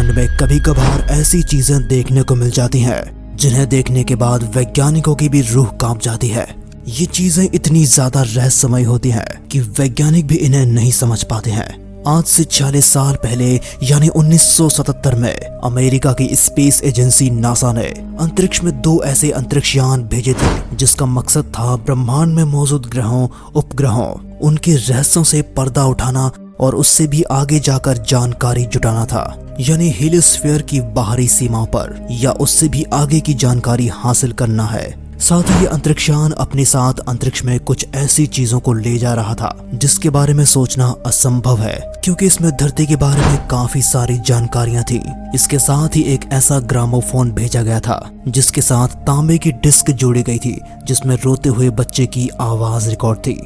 ब्रह्मांड में कभी कभार ऐसी चीजें देखने को मिल जाती हैं जिन्हें देखने के बाद वैज्ञानिकों की भी रूह कांप जाती है। ये चीजें इतनी ज्यादा रहस्यमय होती हैं कि वैज्ञानिक भी इन्हें नहीं समझ पाते हैं। आज से 40 साल पहले यानी 1977 में अमेरिका की स्पेस एजेंसी नासा ने अंतरिक्ष में 2 ऐसे अंतरिक्षयान भेजे थे जिसका मकसद था ब्रह्मांड में मौजूद ग्रहों, उपग्रहों, उनके रहस्यों से पर्दा उठाना और उससे भी आगे जाकर जानकारी जुटाना था, यानी हीलियोस्फीयर की बाहरी सीमाओं पर या उससे भी आगे की जानकारी हासिल करना है। साथ ही ये अंतरिक्षयान अपने साथ अंतरिक्ष में कुछ ऐसी चीजों को ले जा रहा था जिसके बारे में सोचना असंभव है, क्योंकि इसमें धरती के बारे में काफी सारी जानकारियां थी। इसके साथ ही एक ऐसा ग्रामोफोन भेजा गया था जिसके साथ तांबे की डिस्क जोड़ी गई थी जिसमें रोते हुए बच्चे की आवाज रिकॉर्ड थी।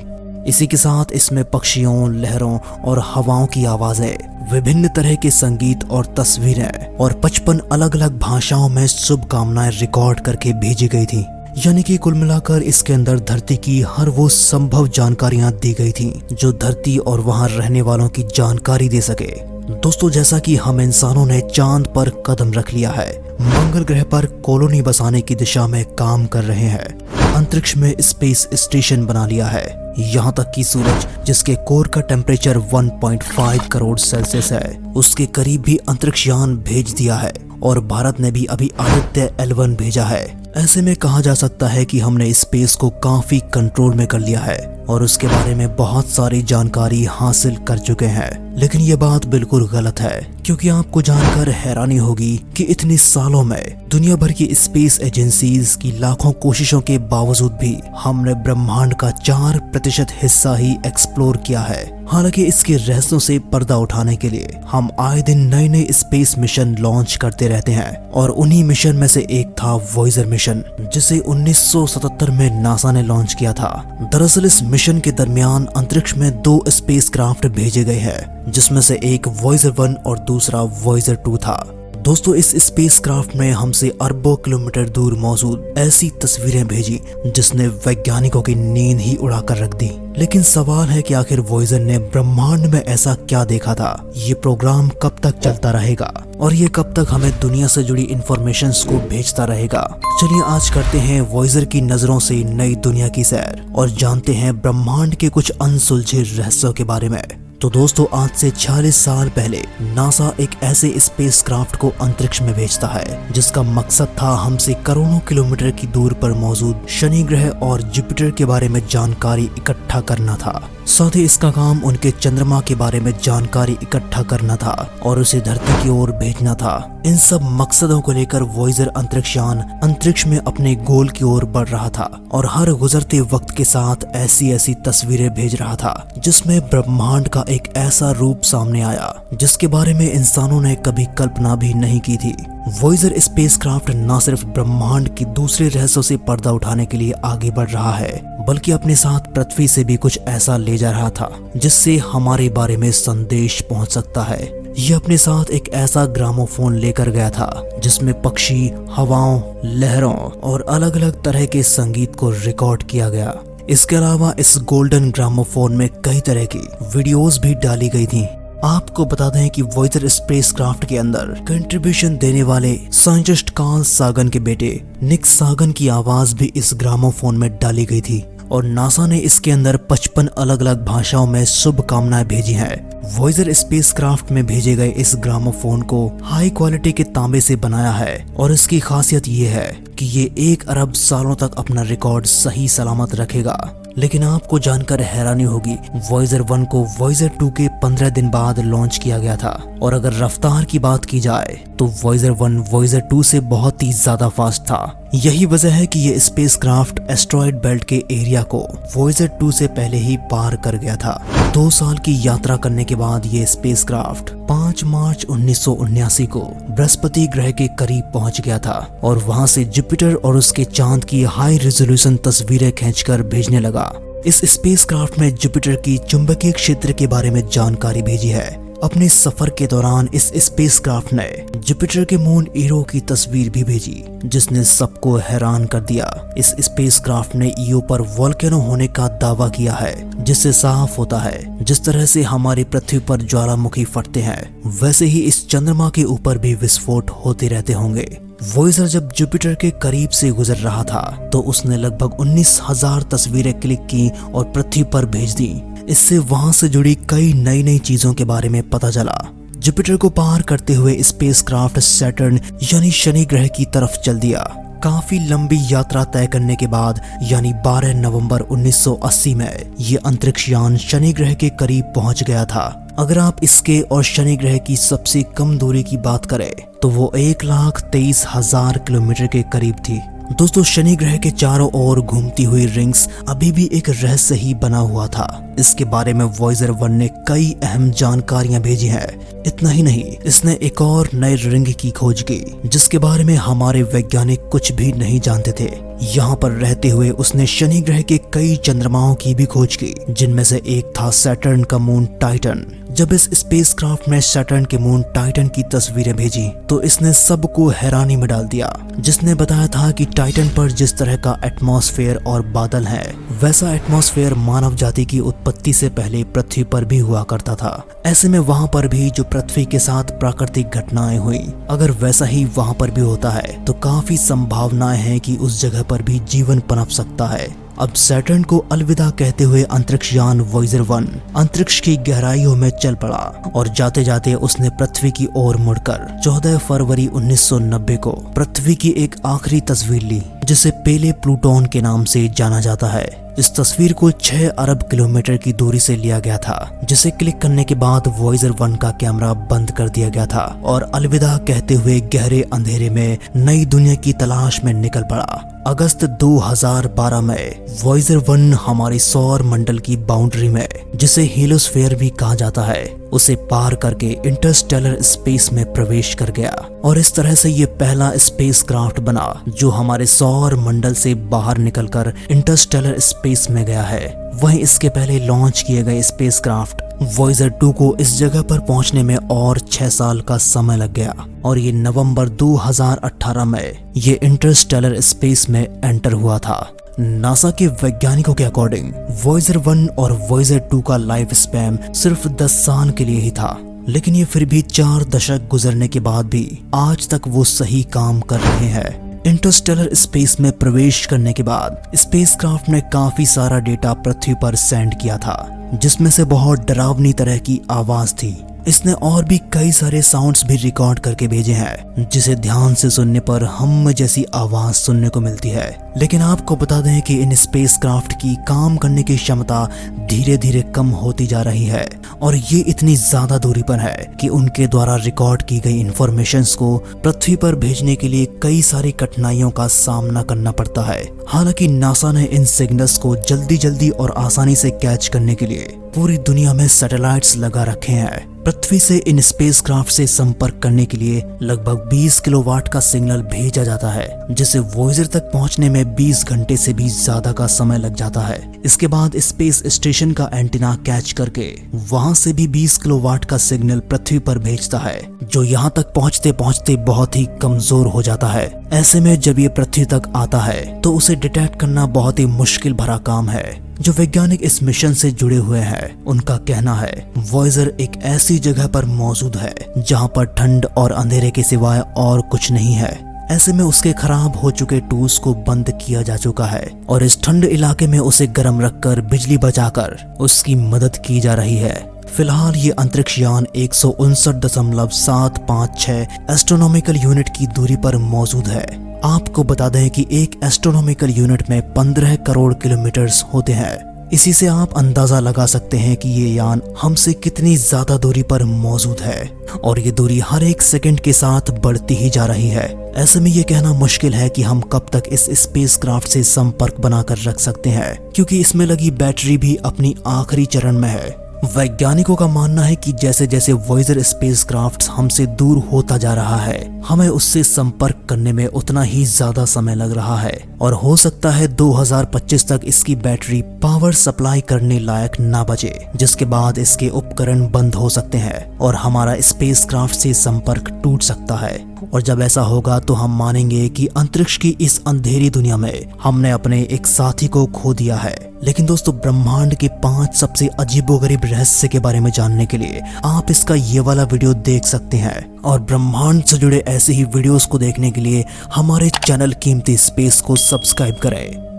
इसी के साथ इसमें पक्षियों, लहरों और हवाओं की आवाजें, विभिन्न तरह के संगीत और तस्वीरें और 55 अलग अलग भाषाओं में शुभकामनाएं रिकॉर्ड करके भेजी गई थी। यानी कि कुल मिलाकर इसके अंदर धरती की हर वो संभव जानकारियां दी गई थी जो धरती और वहां रहने वालों की जानकारी दे सके। दोस्तों, जैसा कि हम इंसानों ने चांद पर कदम रख लिया है, मंगल ग्रह पर कॉलोनी बसाने की दिशा में काम कर रहे हैं, अंतरिक्ष में स्पेस स्टेशन बना लिया है, यहाँ तक कि सूरज जिसके कोर का टेम्परेचर 1.5 करोड़ सेल्सियस है उसके करीब भी अंतरिक्षयान भेज दिया है और भारत ने भी अभी आदित्य L1 भेजा है। ऐसे में कहा जा सकता है कि हमने स्पेस को काफी कंट्रोल में कर लिया है और उसके बारे में बहुत सारी जानकारी हासिल कर चुके हैं। लेकिन ये बात बिल्कुल गलत है, क्योंकि आपको जानकर हैरानी होगी कि इतने सालों में दुनिया भर की स्पेस एजेंसीज की लाखों कोशिशों के बावजूद भी हमने ब्रह्मांड का 4% हिस्सा ही एक्सप्लोर किया है। हालांकि इसके रहस्यों से पर्दा उठाने के लिए हम आए दिन नए नए स्पेस मिशन लॉन्च करते रहते हैं और उन्हीं मिशन में से एक था वॉयेजर मिशन, जिसे 1977 में नासा ने लॉन्च किया था। दरअसल इस मिशन के दरमियान अंतरिक्ष में 2 स्पेसक्राफ्ट भेजे गए हैं, जिसमें से एक वॉयेजर 1 और दूसरा वॉयेजर 2 था। दोस्तों, इस स्पेसक्राफ्ट में हमसे अरबों किलोमीटर दूर मौजूद ऐसी तस्वीरें भेजी जिसने वैज्ञानिकों की नींद ही उड़ाकर रख दी। लेकिन सवाल है कि आखिर वॉयेजर ने ब्रह्मांड में ऐसा क्या देखा था? ये प्रोग्राम कब तक चलता रहेगा और ये कब तक हमें दुनिया से जुड़ी इंफॉर्मेशन को भेजता रहेगा? चलिए आज करते हैं वॉयेजर की नजरों से नई दुनिया की सैर और जानते हैं ब्रह्मांड के कुछ अनसुलझे रहस्यों के बारे में। तो दोस्तों, आज से 40 साल पहले नासा एक ऐसे स्पेसक्राफ्ट को अंतरिक्ष में भेजता है जिसका मकसद था हमसे करोड़ों किलोमीटर की दूर पर मौजूद शनि ग्रह और जुपिटर के बारे में जानकारी इकट्ठा करना था। साथ ही इसका काम उनके चंद्रमा के बारे में जानकारी इकट्ठा करना था और उसे धरती की ओर भेजना था। इन सब मकसदों को लेकर वॉयेजर अंतरिक्षयान अंतरिक्ष में अपने गोल की ओर बढ़ रहा था और हर गुजरते वक्त के साथ ऐसी ऐसी तस्वीरें भेज रहा था जिसमें ब्रह्मांड का एक ऐसा रूप सामने आया जिसके बारे में इंसानों ने कभी कल्पना भी नहीं की थी। वॉयेजर स्पेसक्राफ्ट न सिर्फ ब्रह्मांड की दूसरे रहस्यों से पर्दा उठाने के लिए आगे बढ़ रहा है, बल्कि अपने साथ पृथ्वी से भी कुछ ऐसा ले जा रहा था जिससे हमारे बारे में संदेश पहुंच सकता है। ये अपने साथ एक ऐसा ग्रामोफोन लेकर गया था जिसमें पक्षी, हवाओं, लहरों और अलग अलग तरह के संगीत को रिकॉर्ड किया गया। इसके अलावा इस गोल्डन ग्रामोफोन में कई तरह की वीडियोस भी डाली गई थी। आपको बता दें कि वॉयेजर स्पेसक्राफ्ट के अंदर कंट्रीब्यूशन देने वाले साइंटिस्ट कार्ल सागन के बेटे निक सागन की आवाज भी इस ग्रामोफोन में डाली गई थी और नासा ने इसके अंदर 55 अलग अलग भाषाओं में शुभकामनाएं भेजी हैं। वॉयेजर स्पेसक्राफ्ट में भेजे गए इस ग्रामोफोन को हाई क्वालिटी के तांबे से बनाया है और इसकी खासियत ये है कि ये 1 अरब सालों तक अपना रिकॉर्ड सही सलामत रखेगा। लेकिन आपको जानकर हैरानी होगी, वॉयेजर 1 को वॉयेजर 2 के 15 दिन बाद लॉन्च किया गया था और अगर रफ्तार की बात की जाए तो वॉयेजर 1 वॉयेजर 2 से बहुत ही ज्यादा फास्ट था। यही वजह है कि ये स्पेसक्राफ्ट एस्टेरॉयड बेल्ट के एरिया को वॉयेजर 2 से पहले ही पार कर गया था। 2 साल की यात्रा करने के बाद ये स्पेसक्राफ्ट 5 मार्च 1979 को बृहस्पति ग्रह के करीब पहुंच गया था और वहां से जुपिटर और उसके चांद की हाई रेजोल्यूशन तस्वीरें खींचकर भेजने लगा। इस स्पेसक्राफ्ट में जुपिटर की चुंबकीय क्षेत्र के बारे में जानकारी भेजी है। अपने सफर के दौरान इस स्पेसक्राफ्ट ने जुपिटर के मून ईरो की तस्वीर भी भेजी, जिसने सबको हैरान कर दिया। इस स्पेसक्राफ्ट ने ईओ पर वोल्केनो होने का दावा किया है, जिससे साफ होता है जिस तरह से हमारी पृथ्वी पर ज्वालामुखी फटते हैं, वैसे ही इस चंद्रमा के ऊपर भी विस्फोट होते रहते होंगे। वॉयेजर जब जुपिटर के करीब से गुजर रहा था तो उसने लगभग 19,000 तस्वीरें क्लिक की और पृथ्वी पर भेज दी। इससे वहां से जुड़ी कई नई नई चीजों के बारे में पता चला। जुपिटर को पार करते हुए स्पेसक्राफ्ट सैटर्न यानी शनि ग्रह की तरफ चल दिया। काफी लंबी यात्रा तय करने के बाद यानी 12 नवंबर 1980 में ये अंतरिक्ष यान शनि ग्रह के करीब पहुंच गया था। अगर आप इसके और शनि ग्रह की सबसे कम दूरी की बात करें तो वो 1,23,000 किलोमीटर के करीब थी। दोस्तों, शनि ग्रह के चारों ओर घूमती हुई रिंग्स अभी भी एक रहस्य ही बना हुआ था। इसके बारे में वॉयेजर 1 ने कई अहम जानकारियां भेजी हैं। इतना ही नहीं, इसने एक और नए रिंग की खोज की जिसके बारे में हमारे वैज्ञानिक कुछ भी नहीं जानते थे। यहाँ पर रहते हुए उसने शनि ग्रह के कई चंद्रमाओं की भी खोज की, जिनमें से एक था सैटर्न का मून टाइटन। जब इस स्पेसक्राफ्ट में सैटर्न के मून टाइटन की तस्वीरें भेजी तो इसने सबको हैरानी में डाल दिया। जिसने बताया था कि टाइटन पर जिस तरह का एटमॉस्फेयर और बादल है, वैसा एटमॉस्फेयर मानव जाति की उत्पत्ति से पहले पृथ्वी पर भी हुआ करता था। ऐसे में वहाँ पर भी जो पृथ्वी के साथ प्राकृतिक घटनाएं हुई, अगर वैसा ही वहाँ पर भी होता है तो काफी संभावनाएं हैं कि उस जगह पर भी जीवन पनप सकता है। अब सैटर्न को अलविदा कहते हुए अंतरिक्षयान वॉयेजर 1 अंतरिक्ष की गहराइयों में चल पड़ा और जाते जाते उसने पृथ्वी की ओर मुड़कर 14 फरवरी 1990 को पृथ्वी की एक आखिरी तस्वीर ली, जिसे पेले प्लूटोन के नाम से जाना जाता है। इस तस्वीर को 6 अरब किलोमीटर की दूरी से लिया गया था, जिसे क्लिक करने के बाद वॉयेजर 1 का कैमरा बंद कर दिया गया था और अलविदा कहते हुए गहरे अंधेरे में नई दुनिया की तलाश में निकल पड़ा। अगस्त 2012 में वॉयेजर 1 हमारी सौर मंडल की बाउंड्री में, जिसे हीलियोस्फीयर भी कहा जाता है, उसे पार करके इंटरस्टेलर स्पेस में प्रवेश कर गया और इस तरह से ये पहला स्पेसक्राफ्ट बना जो हमारे सौर मंडल से बाहर निकलकर इंटरस्टेलर स्पेस में गया है। वहीं इसके पहले लॉन्च किए गए स्पेसक्राफ्ट वॉयेजर 2 को इस जगह पर पहुंचने में और 6 साल का समय लग गया और ये नवंबर 2018 में ये इंटरस्टेलर स्पेस में एंटर हुआ था। नासा के वैज्ञानिकों के अकॉर्डिंग वॉयेजर 1 और वॉयेजर 2 का लाइफ स्पैन सिर्फ 10 साल के लिए ही था, लेकिन ये फिर भी 4 दशक गुजरने के बाद भी आज तक वो सही काम कर रहे हैं। इंटरस्टेलर स्पेस में प्रवेश करने के बाद स्पेसक्राफ्ट ने काफी सारा डेटा पृथ्वी पर सेंड किया था, जिसमें से बहुत डरावनी तरह की आवाज थी। इसने और भी कई सारे साउंड्स भी रिकॉर्ड करके भेजे हैं, जिसे ध्यान से सुनने पर हम जैसी आवाज सुनने को मिलती है। लेकिन आपको बता दें कि इन स्पेसक्राफ्ट की काम करने की क्षमता धीरे धीरे कम होती जा रही है और ये इतनी ज्यादा दूरी पर है कि उनके द्वारा रिकॉर्ड की गई इंफॉर्मेशंस को पृथ्वी पर भेजने के लिए कई सारी कठिनाइयों का सामना करना पड़ता है। हालांकि नासा ने इन सिग्नल्स को जल्दी जल्दी और आसानी से कैच करने के लिए पूरी दुनिया में सैटेलाइट्स लगा रखे हैं। पृथ्वी से इन स्पेसक्राफ्ट से संपर्क करने के लिए लगभग 20 किलोवाट का सिग्नल भेजा जाता है, जिसे वॉयेजर तक पहुंचने में 20 घंटे से भी ज्यादा का समय लग जाता है। इसके बाद स्पेस स्टेशन का एंटीना कैच करके वहां से भी 20 किलोवाट का सिग्नल पृथ्वी पर भेजता है, जो यहाँ तक पहुँचते पहुँचते बहुत ही कमजोर हो जाता है। ऐसे में जब ये पृथ्वी तक आता है तो उसे डिटेक्ट करना बहुत ही मुश्किल भरा काम है। जो वैज्ञानिक इस मिशन से जुड़े हुए हैं, उनका कहना है वॉयेजर एक ऐसी जगह पर मौजूद है जहां पर ठंड और अंधेरे के सिवाय और कुछ नहीं है। ऐसे में उसके खराब हो चुके टूल्स को बंद किया जा चुका है और इस ठंड इलाके में उसे गर्म रखकर बिजली बचाकर उसकी मदद की जा रही है। फिलहाल ये अंतरिक्ष यान 159.756 एस्ट्रोनॉमिकल यूनिट की दूरी पर मौजूद है। आपको बता दें कि एक एस्ट्रोनॉमिकल यूनिट में 15 करोड़ किलोमीटर्स होते हैं। इसी से आप अंदाजा लगा सकते हैं कि ये यान हमसे कितनी ज्यादा दूरी पर मौजूद है और ये दूरी हर एक सेकंड के साथ बढ़ती ही जा रही है। ऐसे में ये कहना मुश्किल है कि हम कब तक इस स्पेसक्राफ्ट से संपर्क बनाकर रख सकते हैं, क्योंकि इसमें लगी बैटरी भी अपनी आखिरी चरण में है। वैज्ञानिकों का मानना है कि जैसे जैसे वॉयेजर स्पेसक्राफ्ट हमसे दूर होता जा रहा है, हमें उससे संपर्क करने में उतना ही ज्यादा समय लग रहा है और हो सकता है 2025 तक इसकी बैटरी पावर सप्लाई करने लायक ना बचे, जिसके बाद इसके उपकरण बंद हो सकते हैं और हमारा स्पेसक्राफ्ट से संपर्क टूट सकता है। और जब ऐसा होगा तो हम मानेंगे कि अंतरिक्ष की इस अंधेरी दुनिया में हमने अपने एक साथी को खो दिया है। लेकिन दोस्तों, ब्रह्मांड के 5 सबसे अजीबोगरीब रहस्य के बारे में जानने के लिए आप इसका ये वाला वीडियो देख सकते हैं। और ब्रह्मांड से जुड़े ऐसे ही वीडियोस को देखने के लिए हमारे चैनल कीमती स्पेस को सब्सक्राइब करें।